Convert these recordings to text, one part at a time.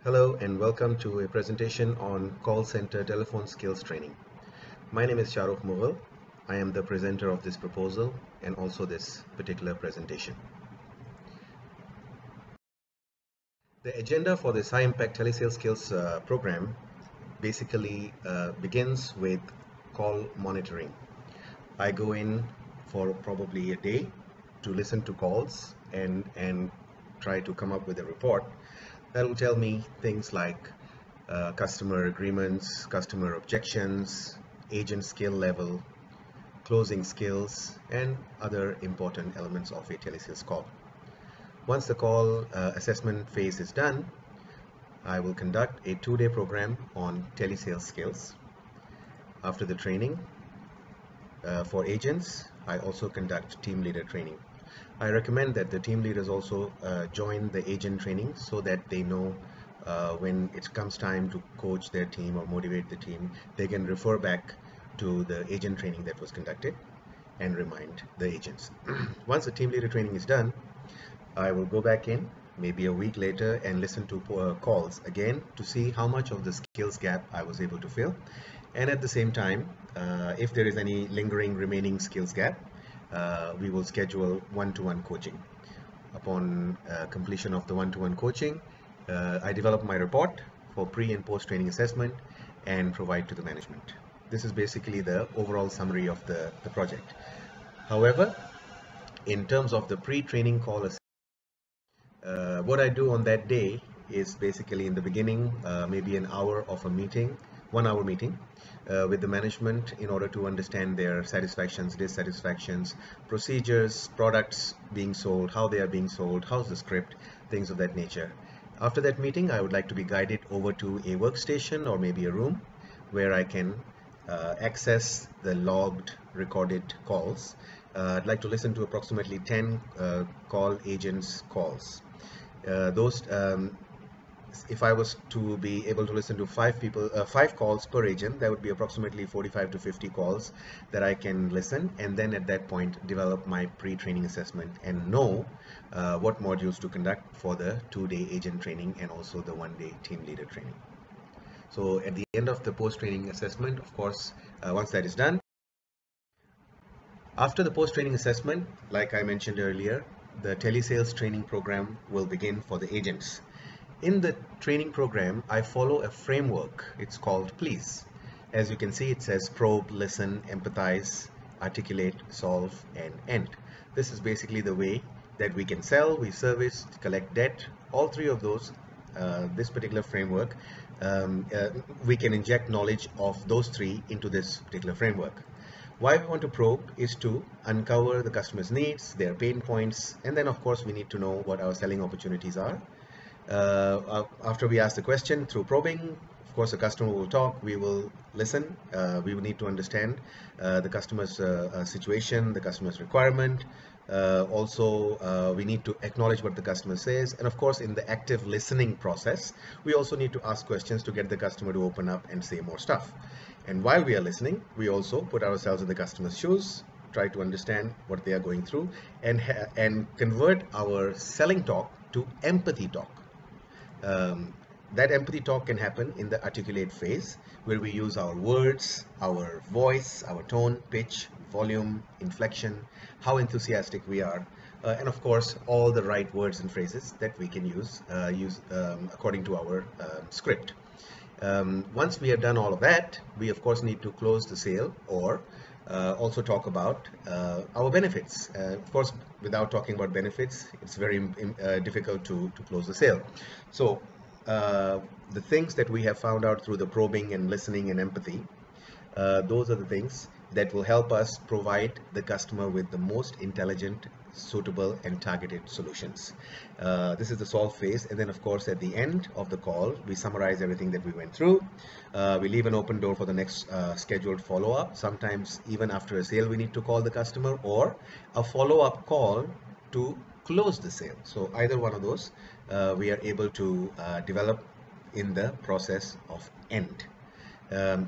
Hello and welcome to a presentation on call center telephone skills training. My name is Shahrukh Moghal. I am the presenter of this proposal and also this particular presentation. The agenda for this high impact telesales skills program basically begins with call monitoring. I go in for probably a day to listen to calls and try to come up with a report that will tell me things like customer agreements, customer objections, agent skill level, closing skills, and other important elements of a telesales call. Once the call assessment phase is done, I will conduct a 2-day program on telesales skills. After the training for agents, I also conduct team leader training. I recommend that the team leaders also join the agent training so that they know when it comes time to coach their team or motivate the team, they can refer back to the agent training that was conducted and remind the agents. Once the team leader training is done, I will go back in maybe a week later and listen to calls again to see how much of the skills gap I was able to fill. And at the same time, if there is any lingering remaining skills gap, we will schedule one-to-one coaching. Upon completion of the one-to-one coaching, I develop my report for pre and post training assessment and provide to the management. This is basically the overall summary of the project. However, in terms of the pre-training call, what I do on that day is basically in the beginning, maybe an hour of a meeting, 1-hour meeting with the management in order to understand their satisfactions, dissatisfactions, procedures, products being sold, how they are being sold, how's the script, things of that nature. After that meeting, I would like to be guided over to a workstation or maybe a room where I can access the logged recorded calls. I'd like to listen to approximately 10 call agents calls. If I was to be able to listen to 5 calls per agent, that would be approximately 45 to 50 calls that I can listen, and then at that point develop my pre-training assessment and know what modules to conduct for the 2-day agent training and also the 1-day team leader training. So at the end of the post-training assessment, of course, once that is done, after the post-training assessment, like I mentioned earlier, the telesales training program will begin for the agents. In the training program, I follow a framework. It's called PLEASE. As you can see, it says probe, listen, empathize, articulate, solve, and end. This is basically the way that we can sell, we service, collect debt. All three of those, this particular framework, we can inject knowledge of those three into this particular framework. Why we want to probe is to uncover the customer's needs, their pain points, and then of course we need to know what our selling opportunities are. After we ask the question through probing, of course the customer will talk, we will listen, we will need to understand the customer's situation, the customer's requirement. Also, we need to acknowledge what the customer says, and of course in the active listening process, we also need to ask questions to get the customer to open up and say more stuff. And while we are listening, we also put ourselves in the customer's shoes, try to understand what they are going through, and convert our selling talk to empathy talk. That empathy talk can happen in the articulate phase, where we use our words, our voice, our tone, pitch, volume, inflection, how enthusiastic we are, and of course all the right words and phrases that we can use according to our script. Once we have done all of that, we of course need to close the sale or also talk about our benefits. Of course, without talking about benefits, it's very difficult to close the sale. So the things that we have found out through the probing and listening and empathy, those are the things that will help us provide the customer with the most intelligent, suitable, and targeted solutions. This is the solve phase, and then of course at the end of the call, we summarize everything that we went through. We leave an open door for the next scheduled follow-up. Sometimes even after a sale, we need to call the customer, or a follow-up call to close the sale. So either one of those, we are able to develop in the process of end.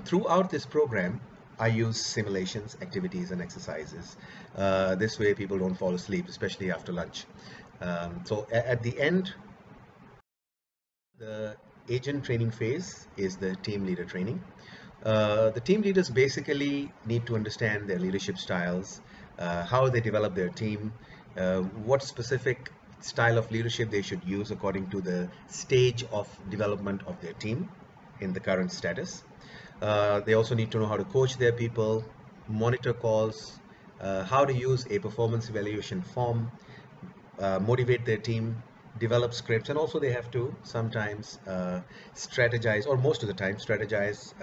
Throughout this program, I use simulations, activities, and exercises. This way people don't fall asleep, especially after lunch. So at the end, the agent training phase is the team leader training. The team leaders basically need to understand their leadership styles, how they develop their team, what specific style of leadership they should use according to the stage of development of their team in the current status. They also need to know how to coach their people, monitor calls, how to use a performance evaluation form, motivate their team, develop scripts, and also they have to sometimes strategize, or most of the time strategize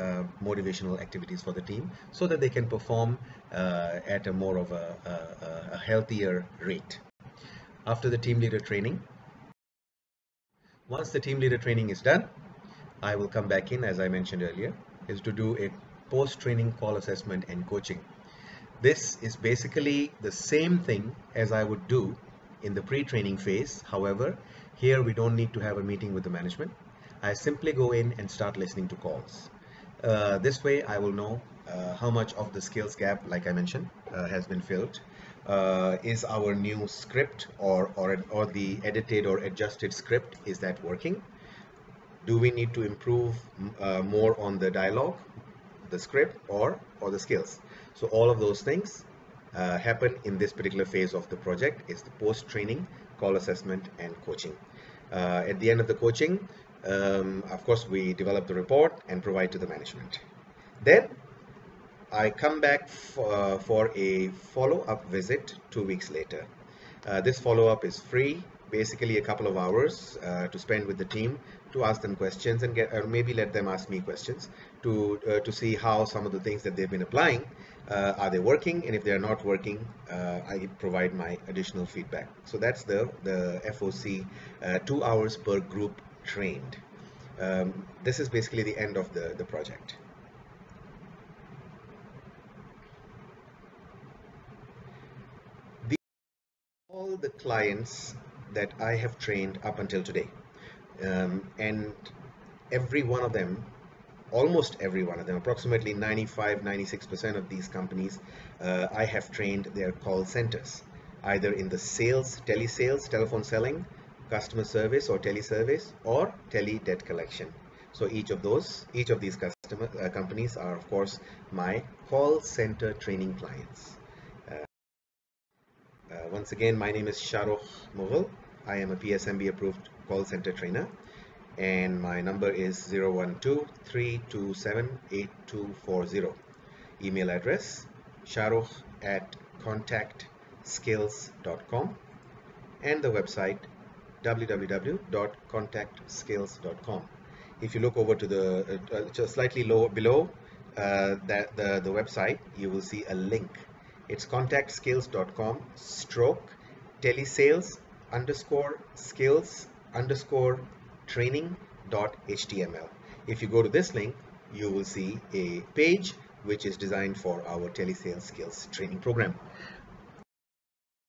motivational activities for the team so that they can perform at a more of a healthier rate. After the team leader training, once the team leader training is done, I will come back in, as I mentioned earlier, is to do a post-training call assessment and coaching. This is basically the same thing as I would do in the pre-training phase. However, here we don't need to have a meeting with the management. I simply go in and start listening to calls. This way I will know how much of the skills gap, like I mentioned, has been filled. Is our new script or the edited or adjusted script, is that working? Do we need to improve more on the dialogue, the script, or the skills? So all of those things happen in this particular phase of the project, is the post-training call assessment and coaching. At the end of the coaching, of course, we develop the report and provide to the management. Then I come back for a follow-up visit 2 weeks later. This follow-up is free, basically a couple of hours to spend with the team, to ask them questions and or maybe let them ask me questions to see how some of the things that they've been applying, are they working, and if they're not working, I provide my additional feedback. So that's the FOC, 2 hours per group trained. This is basically the end of the project. All the clients that I have trained up until today, and every one of them, almost every one of them, approximately 95-96% of these companies, I have trained their call centers, either in the sales, telesales, telephone selling, customer service or teleservice, or tele debt collection. So each of these companies are, of course, my call center training clients. Once again, my name is Shahrukh Moghal. I am a PSMB approved call center trainer, and my number is 012-327-8240. Email address shahrukh@contactskills.com, and the website www.contactskills.com. If you look over to the just slightly lower below the website, you will see a link. It's contactskills.com/telesales_skills_training.html. If you go to this link, you will see a page which is designed for our telesales skills training program.